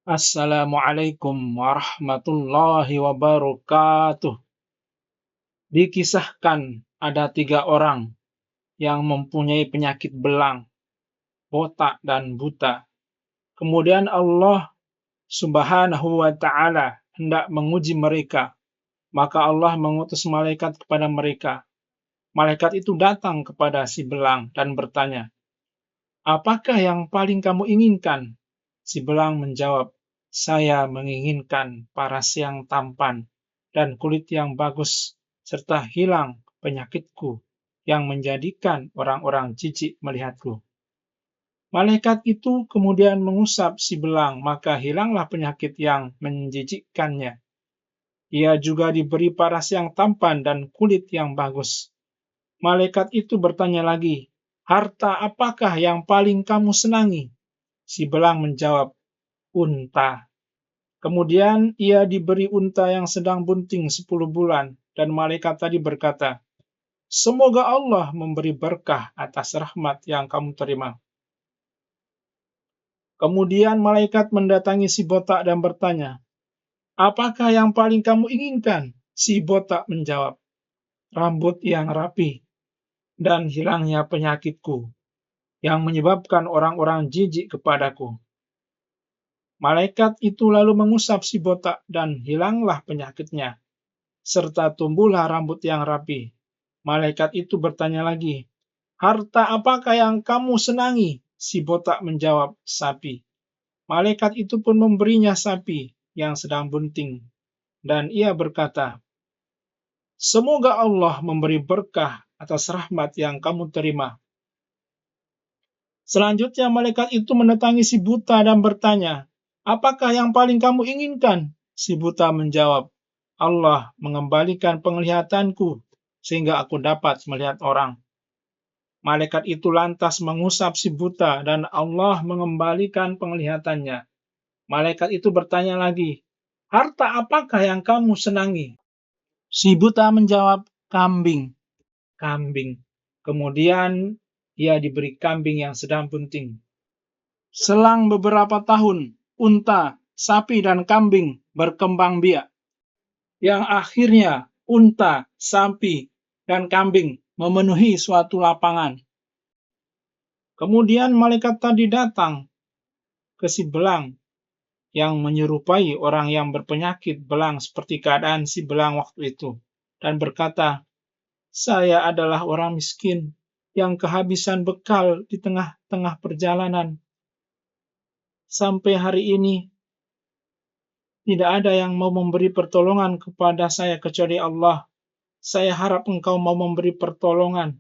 Assalamualaikum warahmatullahi wabarakatuh. Dikisahkan ada 3 orang yang mempunyai penyakit belang, botak, dan buta. Kemudian Allah Subhanahu wa Ta'ala hendak menguji mereka, maka Allah mengutus malaikat kepada mereka. Malaikat itu datang kepada si belang dan bertanya, "Apakah yang paling kamu inginkan?" Si belang menjawab, "Saya menginginkan paras yang tampan dan kulit yang bagus, serta hilang penyakitku yang menjadikan orang-orang jijik melihatku." Malaikat itu kemudian mengusap si belang, maka hilanglah penyakit yang menjijikkannya. Ia juga diberi paras yang tampan dan kulit yang bagus. Malaikat itu bertanya lagi, "Harta apakah yang paling kamu senangi?" Si belang menjawab, "Unta." Kemudian ia diberi unta yang sedang bunting 10 bulan, dan malaikat tadi berkata, "Semoga Allah memberi berkah atas rahmat yang kamu terima." Kemudian malaikat mendatangi si botak dan bertanya, "Apakah yang paling kamu inginkan?" Si botak menjawab, "Rambut yang rapi dan hilangnya penyakitku yang menyebabkan orang-orang jijik kepadaku." Malaikat itu lalu mengusap si botak dan hilanglah penyakitnya, serta tumbuhlah rambut yang rapi. Malaikat itu bertanya lagi, "Harta apakah yang kamu senangi?" Si botak menjawab, "Sapi." Malaikat itu pun memberinya sapi yang sedang bunting, dan ia berkata, "Semoga Allah memberi berkah atas rahmat yang kamu terima." Selanjutnya malaikat itu mendatangi si buta dan bertanya, "Apakah yang paling kamu inginkan?" Si buta menjawab, "Allah mengembalikan penglihatanku sehingga aku dapat melihat orang." Malaikat itu lantas mengusap si buta dan Allah mengembalikan penglihatannya. Malaikat itu bertanya lagi, "Harta apakah yang kamu senangi?" Si buta menjawab, "Kambing." Kambing. Kemudian ia diberi kambing yang sedang bunting. Selang beberapa tahun, unta, sapi, dan kambing berkembang biak, yang akhirnya unta, sapi, dan kambing memenuhi suatu lapangan. Kemudian malaikat tadi datang ke si belang yang menyerupai orang yang berpenyakit belang seperti keadaan si belang waktu itu, dan berkata, "Saya adalah orang miskin yang kehabisan bekal di tengah-tengah perjalanan. Sampai hari ini tidak ada yang mau memberi pertolongan kepada saya kecuali Allah. Saya harap engkau mau memberi pertolongan.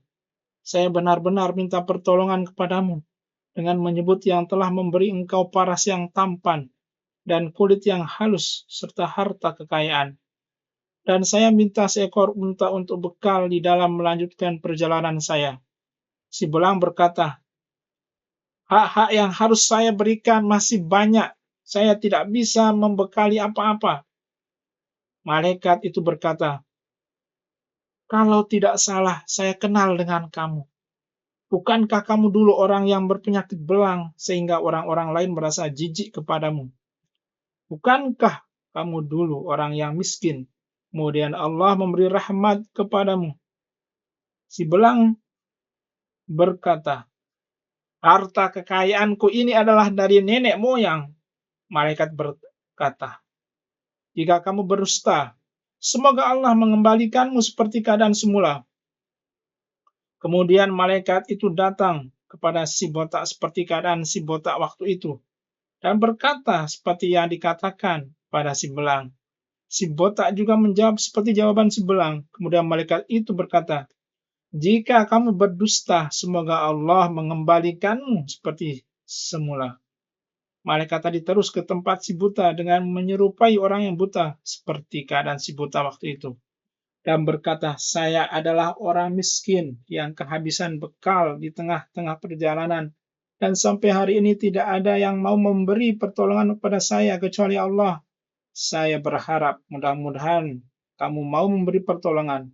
Saya benar-benar minta pertolongan kepadamu dengan menyebut yang telah memberi engkau paras yang tampan dan kulit yang halus serta harta kekayaan. Dan saya minta seekor unta untuk bekal di dalam melanjutkan perjalanan saya." Si belang berkata, "Hak-hak yang harus saya berikan masih banyak. Saya tidak bisa membekali apa-apa." Malaikat itu berkata, "Kalau tidak salah, saya kenal dengan kamu. Bukankah kamu dulu orang yang berpenyakit belang sehingga orang-orang lain merasa jijik kepadamu? Bukankah kamu dulu orang yang miskin, kemudian Allah memberi rahmat kepadamu?" Si belang berkata, "Harta kekayaanku ini adalah dari nenek moyang." Malaikat berkata, "Jika kamu berdusta, semoga Allah mengembalikanmu seperti keadaan semula." Kemudian malaikat itu datang kepada si botak seperti keadaan si botak waktu itu, dan berkata seperti yang dikatakan pada si belang. Si botak juga menjawab seperti jawaban si belang. Kemudian malaikat itu berkata, "Jika kamu berdusta, semoga Allah mengembalikanmu seperti semula." Malaikat tadi terus ke tempat si buta dengan menyerupai orang yang buta seperti keadaan si buta waktu itu, dan berkata, "Saya adalah orang miskin yang kehabisan bekal di tengah-tengah perjalanan, dan sampai hari ini tidak ada yang mau memberi pertolongan kepada saya kecuali Allah. Saya berharap mudah-mudahan kamu mau memberi pertolongan.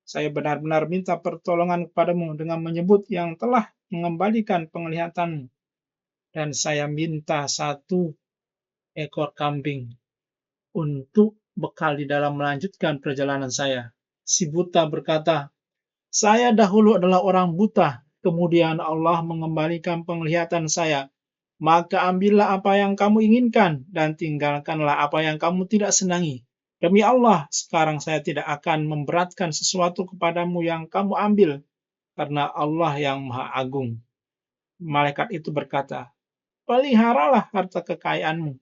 Saya benar-benar minta pertolongan kepadamu dengan menyebut yang telah mengembalikan penglihatanmu, dan saya minta satu ekor kambing untuk bekal di dalam melanjutkan perjalanan saya. Si buta berkata, "Saya dahulu adalah orang buta, kemudian Allah mengembalikan penglihatan saya. Maka ambillah apa yang kamu inginkan dan tinggalkanlah apa yang kamu tidak senangi. Demi Allah, sekarang saya tidak akan memberatkan sesuatu kepadamu yang kamu ambil, karena Allah yang Maha Agung." Malaikat itu berkata, "Peliharalah harta kekayaanmu.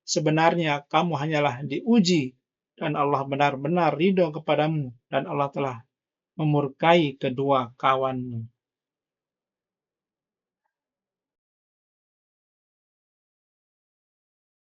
Sebenarnya kamu hanyalah diuji, dan Allah benar-benar ridho kepadamu, dan Allah telah memurkai kedua kawanmu."